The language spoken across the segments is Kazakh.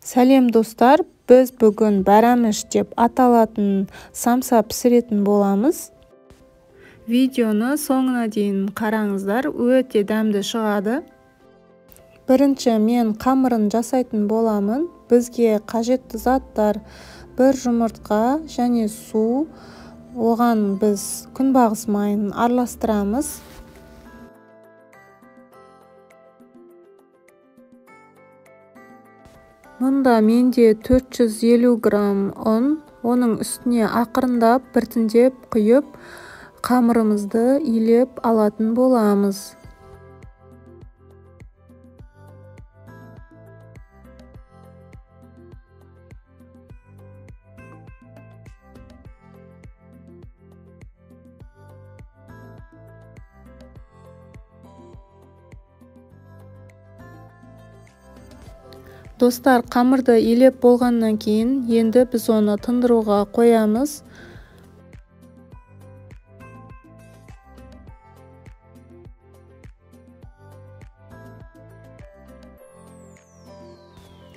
Сәлем достар, біз бүгін бәрәміш деп аталатын самса пісіретін боламыз. Видеоны соңына дейін қараңыздар, өте дәмді шығады. Бірінші мен қамырын жасайтын боламын. Бізге қажетті заттар: бір жұмыртқа және су. Оған біз күнбағыс майын араластырамыз. Мұнда менде 450 грамм ұн, оның үстіне ақырындап біртіндеп құйып, қамырымызды илеп алатын боламыз. Достар, қамырды илеп болғаннан кейін, енді біз оны тындыруға қоямыз.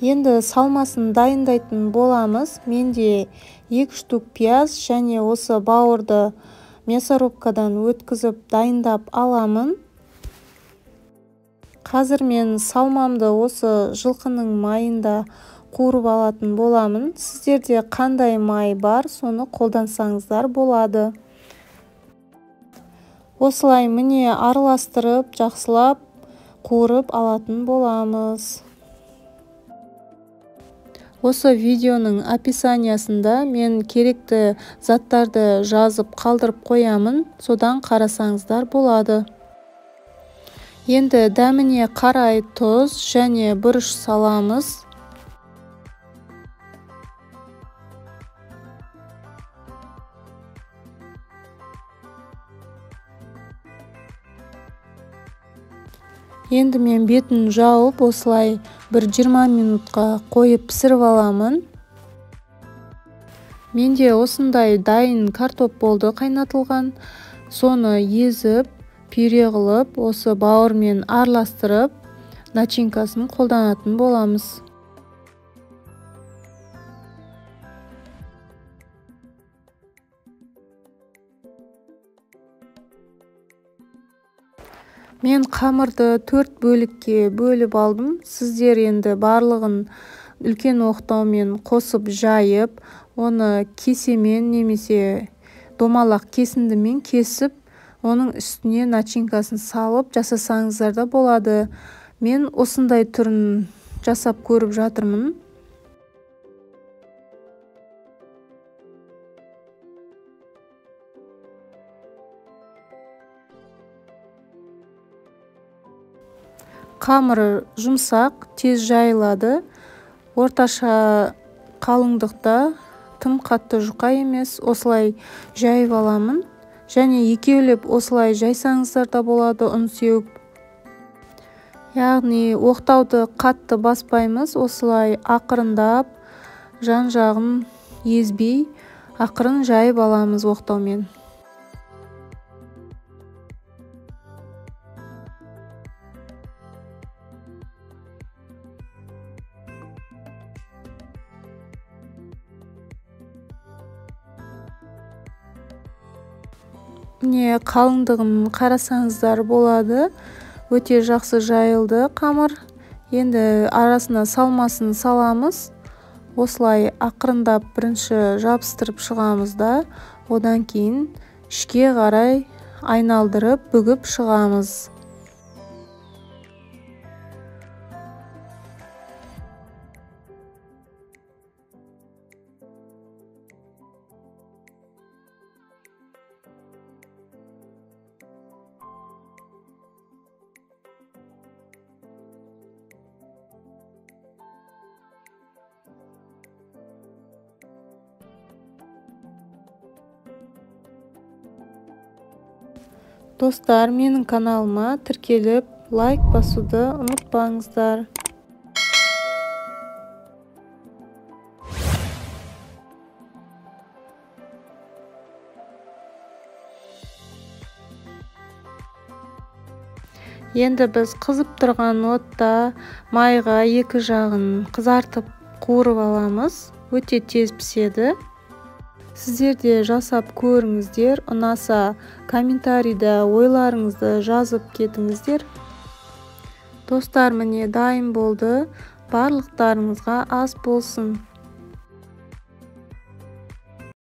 Енді салмасын дайындайтын боламыз. Менде 2 штук пияз және осы бауырды мясорубкадан өткізіп дайындап аламын. Қазір мен салмамды осы жылқының майында қуырып алатын боламын. Сіздерде қандай май бар, соны қолдансаңыздар болады. Осылай міне араластырып, жақсылап қуырып алатын боламыз. Осы видеоның описаниясында мен керекті заттарды жазып қалдырып қоямын, содан қарасаңыздар болады. Енді дәміне қарай тұз және бұрыш саламыз. Енді мен бетін жауып, осылай бір 20 минутқа қойып пісіріп аламын. Менде осындай дайын картоп болды қайнатылған. Соны езіп, пюре қылып, осы бауырмен араластырып, начинкасын қолданатын боламыз. Мен қамырды 4 бөлікке бөліп алдым. Сіздер енді барлығын үлкен оқтаумен қосып жайып, оны кесемен немесе домалақ кесіндімен кесіп, оның үстіне начинкасын салып жасасаңыздар да болады. Мен осындай түрін жасап көріп жатырмын. Қамыр жұмсақ, тез жайылады. Орташа қалыңдықта, тым қатты жұқа емес, осылай жайып аламын. Және екеулеп осылай жайсаңыздар да болады, ұн сеуіп. Яғни оқтауды қатты баспаймыз, осылай ақырындап, жан-жағын езбей, ақырын жайып аламыз оқтаумен. Міне қалыңдығын қарасаңыздар болады. Өте жақсы жайылды қамыр. Енді арасына салмасын саламыз. Осылай ақырындап бірінші жабыстырып шығамыз да, одан кейін ішке қарай айналдырып бүгіп шығамыз. Достар, менің каналыма тіркеліп, лайк басуды ұмытпаңыздар. Енді біз қызып тұрған отта майға екі жағын қызартып қуырып аламыз. Өте тез піседі. Сіздер де жасап көріңіздер. Ұнаса комментарийда ойларыңызды жазып кетіңіздер. Достар, міне дайын болды. Барлықтарыңызға ас болсын.